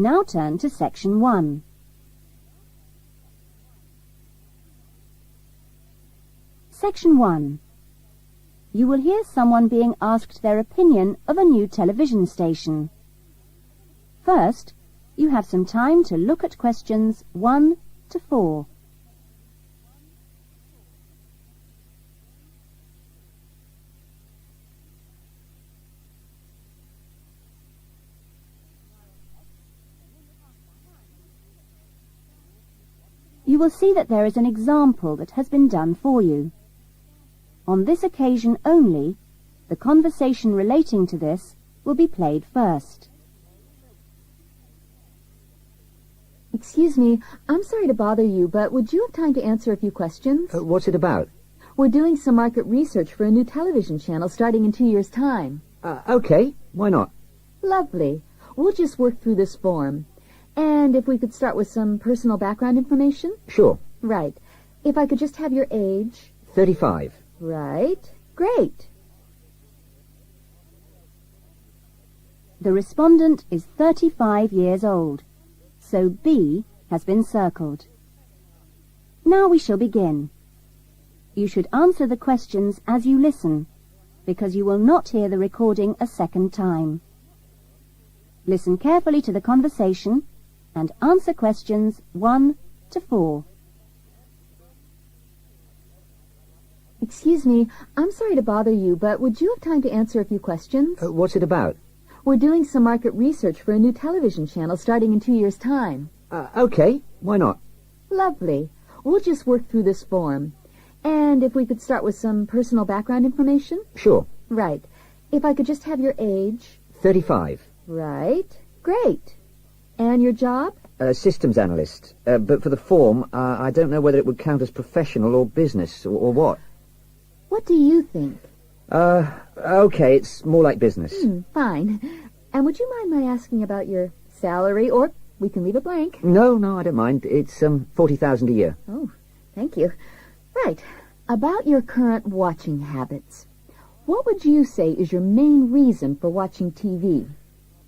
Now turn to Section 1. Section 1. You will hear someone being asked their opinion of a new television station. First, you have some time to look at questions 1 to 4. You will see that there is an example that has been done for you. On this occasion only, the conversation relating to this will be played first. Excuse me, I'm sorry to bother you, but would you have time to answer a few questions? What's it about? We're doing some market research for a new television channel starting in 2 years' time. Okay, why not? Lovely. We'll just work through this form. And if we could start with some personal background information? Sure. Right. If I could just have your age? 35. Right. Great. The respondent is 35 years old, so B has been circled. Now we shall begin. You should answer the questions as you listen, because you will not hear the recording a second time. Listen carefully to the conversation and answer questions 1 to 4. Excuse me, I'm sorry to bother you, but would you have time to answer a few questions? What's it about? We're doing some market research for a new television channel starting in 2 years' time. Okay, why not? Lovely. We'll just work through this form. And if we could start with some personal background information? Sure. Right. If I could just have your age? 35. Right. Great. And your job? Systems analyst. But for the form, I don't know whether it would count as professional or business or what. What do you think? Okay, it's more like business. Fine. And would you mind my asking about your salary, or we can leave it blank? No, I don't mind. It's 40,000 a year. Oh, thank you. Right. About your current watching habits. What would you say is your main reason for watching TV?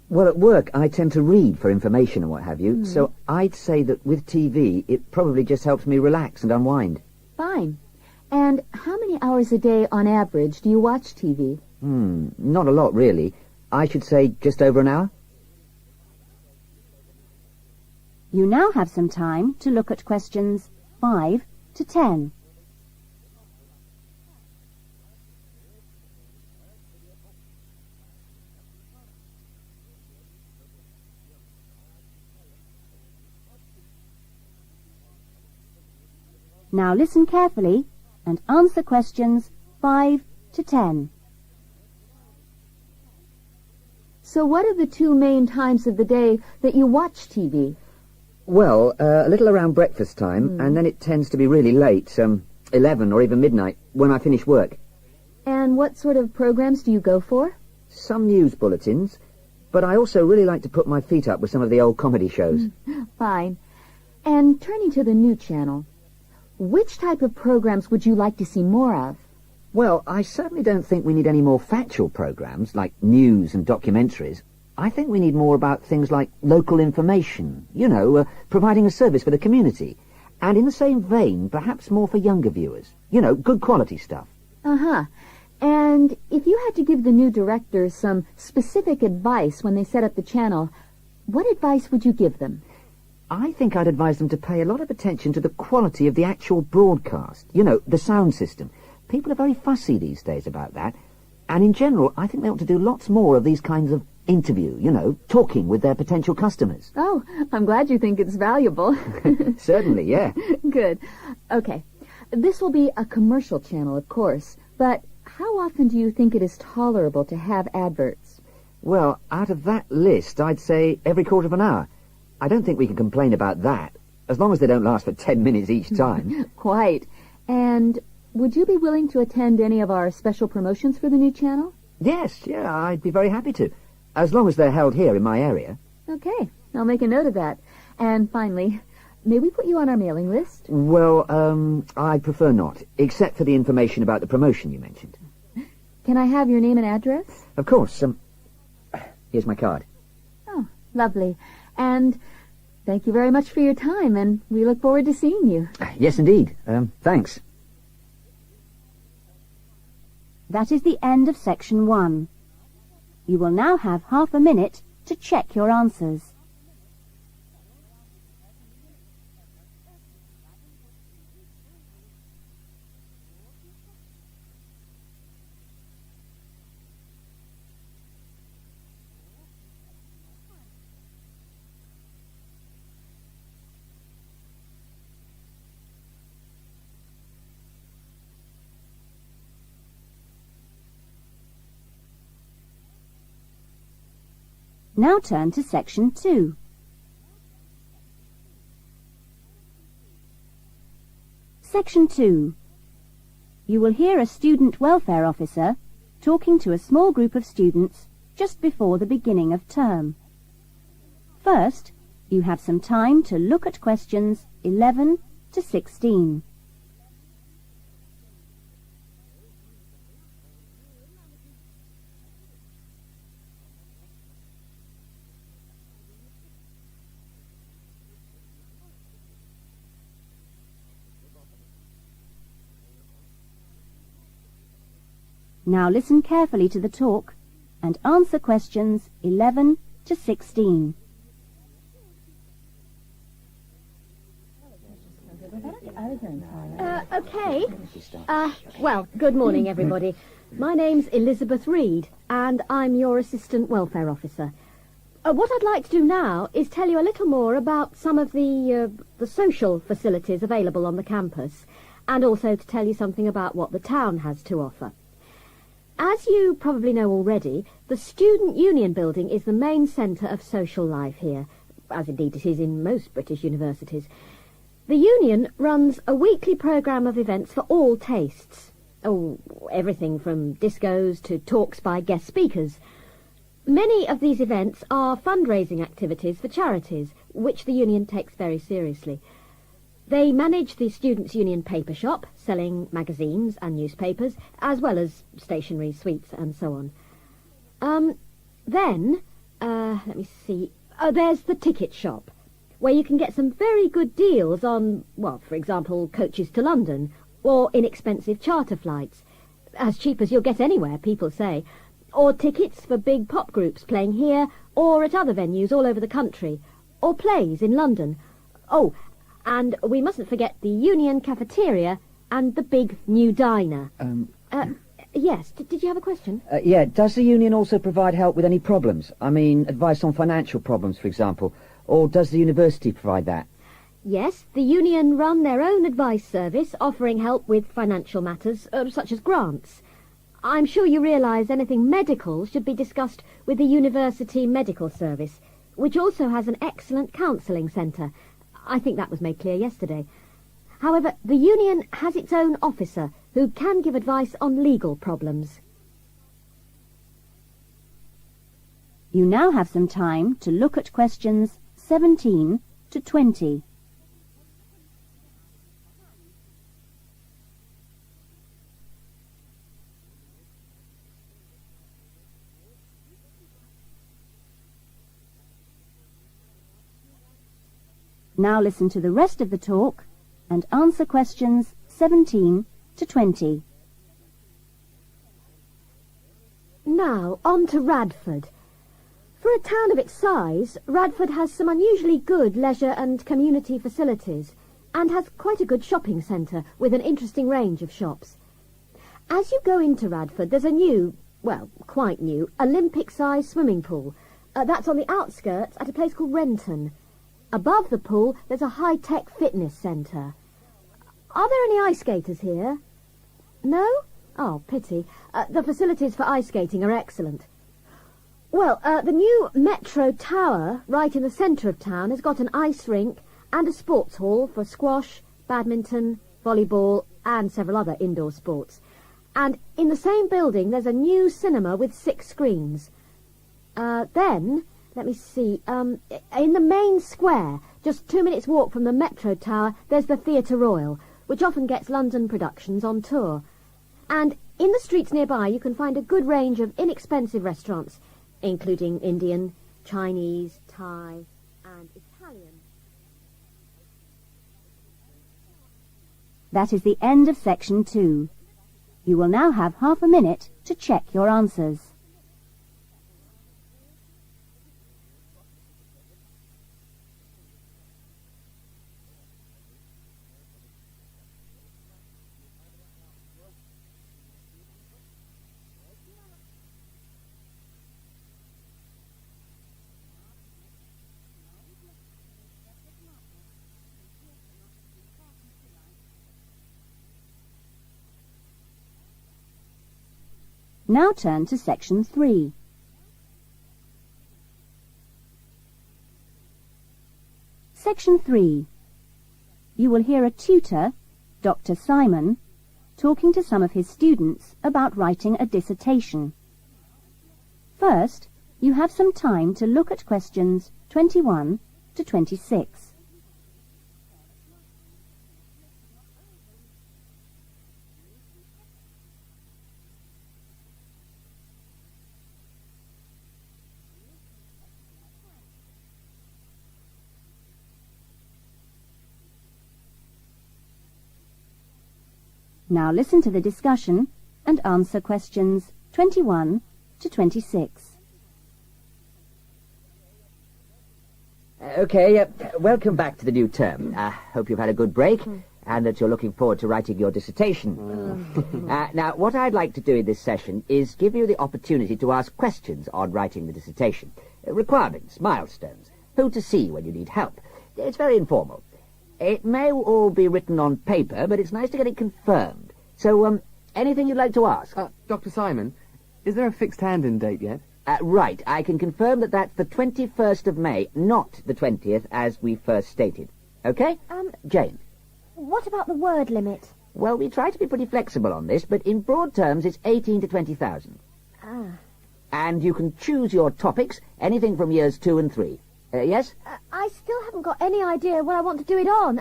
Well, at work, I tend to read for information and what have you, so I'd say that with TV, it probably just helps me relax and unwind. Fine. And how many hours a day, on average, do you watch TV? Not a lot, really. I should say just over an hour. You now have some time to look at questions 5 to 10. Now listen carefully and answer questions 5 to 10. So what are the 2 main times of the day that you watch TV? Well, a little around breakfast time, and then it tends to be really late, 11 or even midnight, when I finish work. And what sort of programs do you go for? Some news bulletins, but I also really like to put my feet up with some of the old comedy shows. Fine. And turning to the new channel, which type of programs would you like to see more of? Well, I certainly don't think we need any more factual programs, like news and documentaries. I think we need more about things like local information, providing a service for the community. And in the same vein, perhaps more for younger viewers. Good quality stuff. Uh-huh. And if you had to give the new directors some specific advice when they set up the channel, what advice would you give them? I think I'd advise them to pay a lot of attention to the quality of the actual broadcast. The sound system. People are very fussy these days about that. And in general, I think they ought to do lots more of these kinds of interview, talking with their potential customers. Oh, I'm glad you think it's valuable. Certainly, yeah. Good. Okay. This will be a commercial channel, of course, but how often do you think it is tolerable to have adverts? Well, out of that list, I'd say every quarter of an hour. I don't think we can complain about that, as long as they don't last for 10 minutes each time. Quite. And would you be willing to attend any of our special promotions for the new channel? Yes, yeah, I'd be very happy to, as long as they're held here in my area. Okay, I'll make a note of that. And finally, may we put you on our mailing list? Well, I'd prefer not, except for the information about the promotion you mentioned. Can I have your name and address? Of course. Here's my card. Oh, lovely. And thank you very much for your time, and we look forward to seeing you. Yes, indeed. Thanks. That is the end of section 1. You will now have half a minute to check your answers. Now turn to section 2. Section 2. You will hear a student welfare officer talking to a small group of students just before the beginning of term. First, you have some time to look at questions 11 to 16. Now listen carefully to the talk and answer questions 11 to 16. Okay. Well, good morning, everybody. My name's Elizabeth Reed, and I'm your Assistant Welfare Officer. What I'd like to do now is tell you a little more about some of the social facilities available on the campus, and also to tell you something about what the town has to offer. As you probably know already, the Student Union Building is the main centre of social life here, as indeed it is in most British universities. The Union runs a weekly programme of events for all tastes. Oh, everything from discos to talks by guest speakers. Many of these events are fundraising activities for charities, which the Union takes very seriously. They manage the Students' Union paper shop, selling magazines and newspapers, as well as stationery, sweets, and so on. Let me see. There's the ticket shop, where you can get some very good deals on, well, for example, coaches to London, or inexpensive charter flights. As cheap as you'll get anywhere, people say. Or tickets for big pop groups playing here, or at other venues all over the country. Or plays in London. Oh, and we mustn't forget the Union cafeteria and the big new diner. Yes, did you have a question? Yeah, does the union also provide help with any problems? I mean, advice on financial problems, for example. Or does the university provide that? Yes, the Union run their own advice service, offering help with financial matters, such as grants. I'm sure you realise anything medical should be discussed with the University Medical Service, which also has an excellent counselling centre. I think that was made clear yesterday. However, the Union has its own officer who can give advice on legal problems. You now have some time to look at questions 17 to 20. Now listen to the rest of the talk and answer questions 17 to 20. Now, on to Radford. For a town of its size, Radford has some unusually good leisure and community facilities, and has quite a good shopping centre with an interesting range of shops. As you go into Radford, there's a new, well, quite new, Olympic-sized swimming pool. That's on the outskirts at a place called Renton. Above the pool, there's a high-tech fitness centre. Are there any ice skaters here? No? Oh, pity. The facilities for ice skating are excellent. Well, the new Metro Tower, right in the centre of town, has got an ice rink and a sports hall for squash, badminton, volleyball, and several other indoor sports. And in the same building, there's a new cinema with 6 screens. Then, let me see, in the main square, just 2 minutes' walk from the Metro Tower, there's the Theatre Royal, which often gets London productions on tour. And in the streets nearby, you can find a good range of inexpensive restaurants, including Indian, Chinese, Thai, and That is the end of section 2. You will now have half a minute to check your answers. Now turn to section 3. Section 3. You will hear a tutor, Dr. Simon, talking to some of his students about writing a dissertation. First, you have some time to look at questions 21 to 26. Now listen to the discussion and answer questions 21 to 26. Okay, welcome back to the new term. Hope you've had a good break and that you're looking forward to writing your dissertation. Now, what I'd like to do in this session is give you the opportunity to ask questions on writing the dissertation. Requirements, milestones, who to see when you need help. It's very informal. It may all be written on paper, but it's nice to get it confirmed. So, anything you'd like to ask? Dr. Simon, is there a fixed hand-in date yet? Right, I can confirm that that's the 21st of May, not the 20th, as we first stated. Okay? Jane? What about the word limit? Well, we try to be pretty flexible on this, but in broad terms, it's 18 to 20,000. And you can choose your topics, anything from years 2 and 3. Yes? I still haven't got any idea what I want to do it on.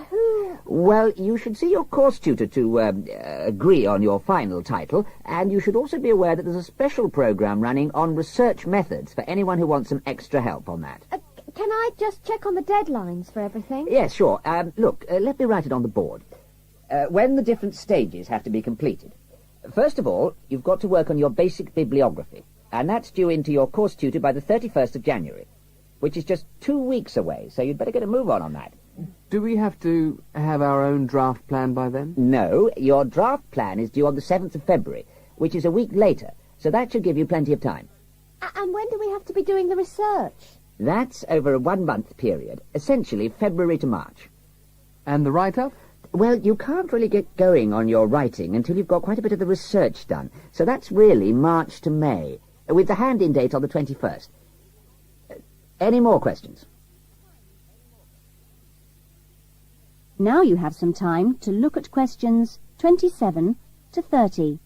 Who? Well, you should see your course tutor to agree on your final title, and you should also be aware that there's a special program running on research methods for anyone who wants some extra help on that. Can I just check on the deadlines for everything? Yes, sure. Look, let me write it on the board. When the different stages have to be completed. First of all, you've got to work on your basic bibliography, and that's due into your course tutor by the 31st of January. Which is just 2 weeks away, so you'd better get a move on that. Do we have to have our own draft plan by then? No, your draft plan is due on the 7th of February, which is a week later, so that should give you plenty of time. And when do we have to be doing the research? That's over a 1-month period, essentially February to March. And the write-up? Well, you can't really get going on your writing until you've got quite a bit of the research done, so that's really March to May, with the hand-in date on the 21st. Any more questions? Now you have some time to look at questions 27 to 30.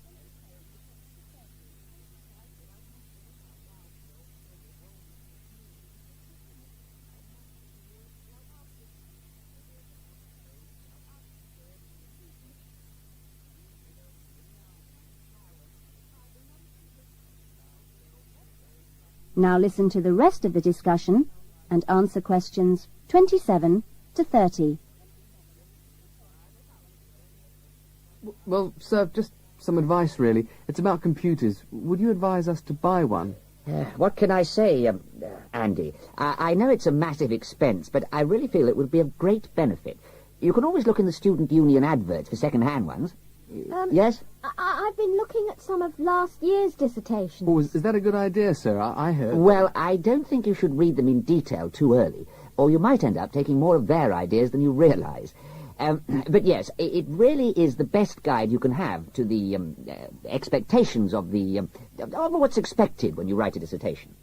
Now listen to the rest of the discussion and answer questions 27 to 30. Well, sir, just some advice, really. It's about computers. Would you advise us to buy one? What can I say, Andy? I know it's a massive expense, but I really feel it would be of great benefit. You can always look in the student union adverts for second-hand ones. Yes? I've been looking at some of last year's dissertations. Oh, is that a good idea, sir? I heard... Well, I don't think you should read them in detail too early, or you might end up taking more of their ideas than you realise. But yes, it really is the best guide you can have to the expectations of what's expected when you write a dissertation.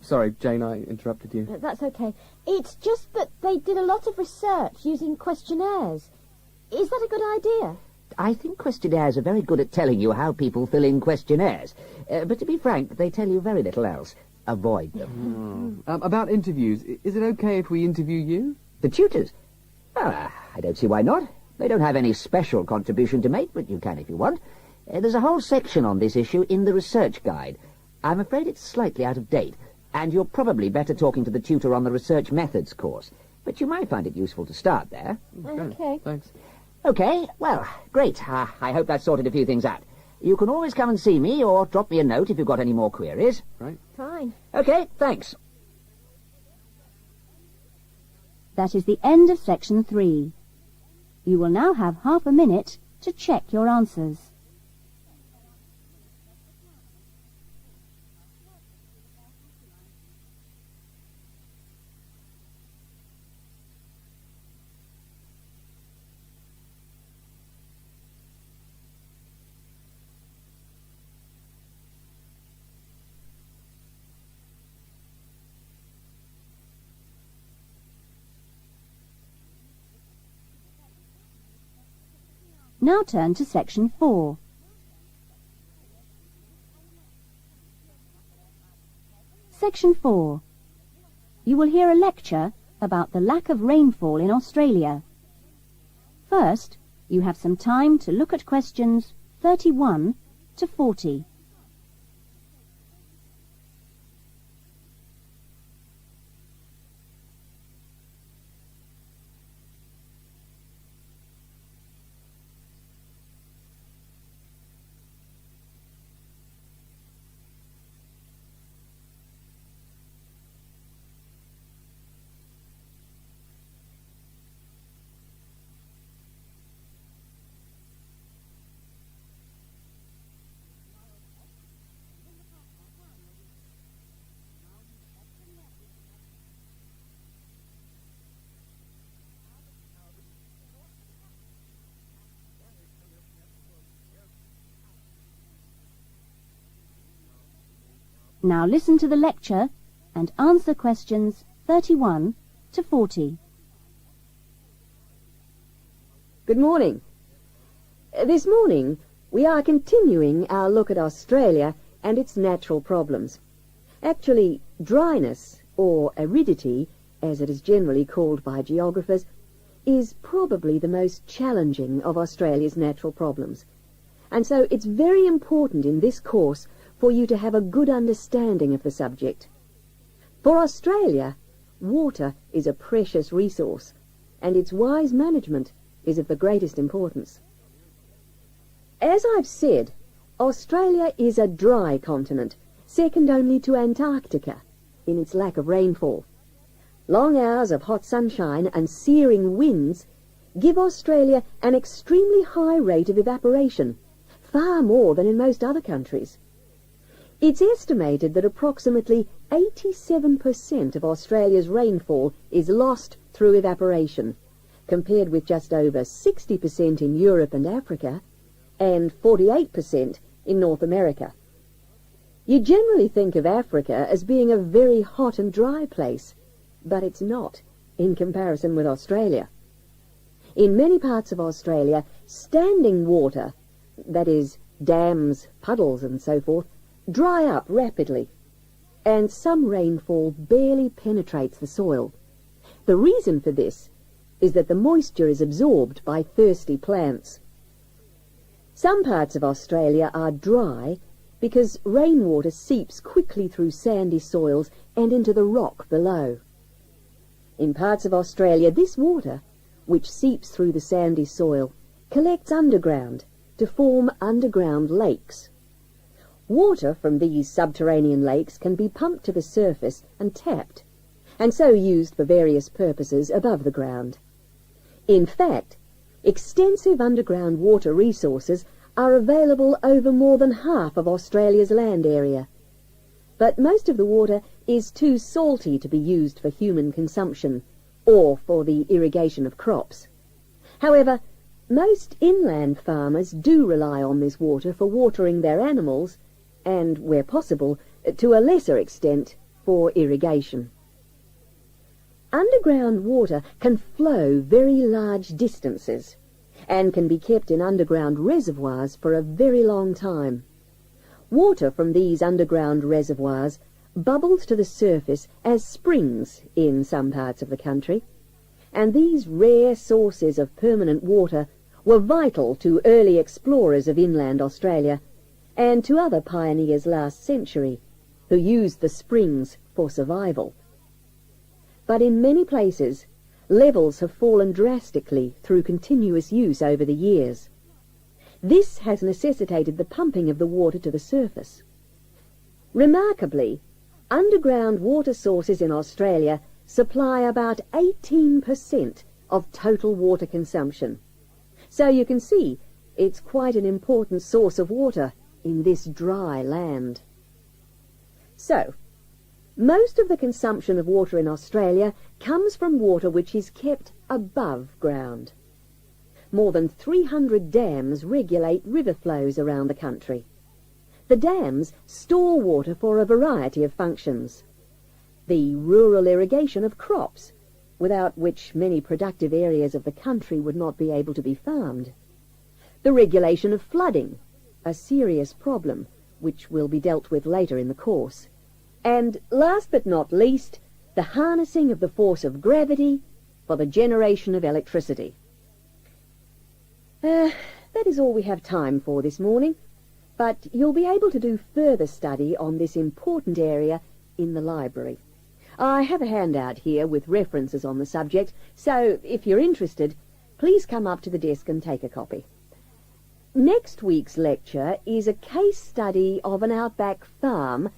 Sorry, Jane, I interrupted you. That's okay. It's just that they did a lot of research using questionnaires. Is that a good idea? I think questionnaires are very good at telling you how people fill in questionnaires. But to be frank, they tell you very little else. Avoid them. About interviews, is it okay if we interview you? The tutors? I don't see why not. They don't have any special contribution to make, but you can if you want. There's a whole section on this issue in the research guide. I'm afraid it's slightly out of date, and you're probably better talking to the tutor on the research methods course. But you might find it useful to start there. Okay. Thanks. OK, well, great. I hope that sorted a few things out. You can always come and see me or drop me a note if you've got any more queries. Right. Fine. OK, thanks. That is the end of section 3. You will now have half a minute to check your answers. Now turn to section 4. Section 4. You will hear a lecture about the lack of rainfall in Australia. First, you have some time to look at questions 31 to 40. Now listen to the lecture and answer questions 31 to 40. Good morning. This morning we are continuing our look at Australia and its natural problems. Actually, dryness, or aridity, as it is generally called by geographers, is probably the most challenging of Australia's natural problems. And so it's very important in this course for you to have a good understanding of the subject. For Australia, water is a precious resource, and its wise management is of the greatest importance. As I've said, Australia is a dry continent, second only to Antarctica in its lack of rainfall. Long hours of hot sunshine and searing winds give Australia an extremely high rate of evaporation, far more than in most other countries. It's estimated that approximately 87% of Australia's rainfall is lost through evaporation, compared with just over 60% in Europe and Africa, and 48% in North America. You generally think of Africa as being a very hot and dry place, but it's not, in comparison with Australia. In many parts of Australia, standing water, that is, dams, puddles and so forth, dry up rapidly, and some rainfall barely penetrates the soil. The reason for this is that the moisture is absorbed by thirsty plants. Some parts of Australia are dry because rainwater seeps quickly through sandy soils and into the rock below. In parts of Australia, this water, which seeps through the sandy soil, collects underground to form underground lakes. Water from these subterranean lakes can be pumped to the surface and tapped, and so used for various purposes above the ground. In fact, extensive underground water resources are available over more than half of Australia's land area. But most of the water is too salty to be used for human consumption or for the irrigation of crops. However, most inland farmers do rely on this water for watering their animals and, where possible, to a lesser extent, for irrigation. Underground water can flow very large distances and can be kept in underground reservoirs for a very long time. Water from these underground reservoirs bubbles to the surface as springs in some parts of the country, and these rare sources of permanent water were vital to early explorers of inland Australia and to other pioneers last century who used the springs for survival. But in many places, levels have fallen drastically through continuous use over the years. This has necessitated the pumping of the water to the surface. Remarkably, underground water sources in Australia supply about 18% of total water consumption. So you can see it's quite an important source of water in this dry land. So, most of the consumption of water in Australia comes from water which is kept above ground. More than 300 dams regulate river flows around the country. The dams store water for a variety of functions. The rural irrigation of crops, without which many productive areas of the country would not be able to be farmed. The regulation of flooding, a serious problem which will be dealt with later in the course. And last but not least, the harnessing of the force of gravity for the generation of electricity. That is all we have time for this morning, but you'll be able to do further study on this important area in the library. I have a handout here with references on the subject, so if you're interested, please come up to the desk and take a copy. Next week's lecture is a case study of an outback farm,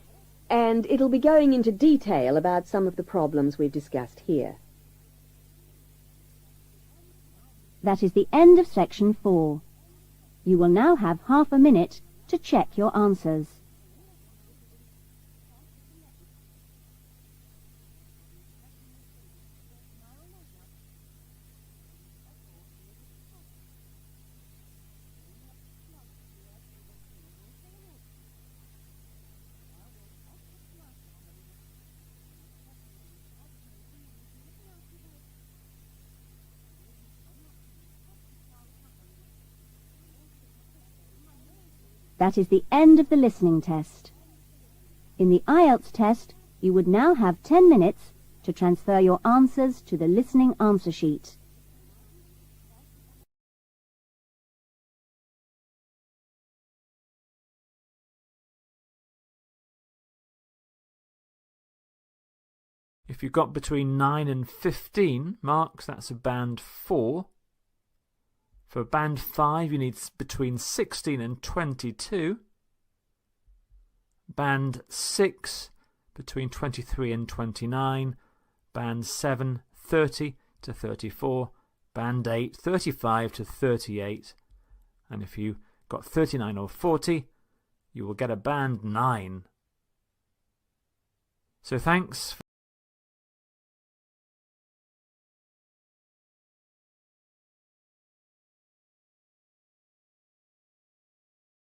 and it'll be going into detail about some of the problems we've discussed here. That is the end of section 4. You will now have half a minute to check your answers. That is the end of the listening test. In the Ielts test, you would now have 10 minutes to transfer your answers to the listening answer sheet. If you got between 9 and 15 marks, that's a band 4. For band 5, you need between 16 and 22. Band 6, between 23 and 29. Band 7, 30 to 34. Band 8, 35 to 38. And if you got 39 or 40, you will get a band 9. So thanks.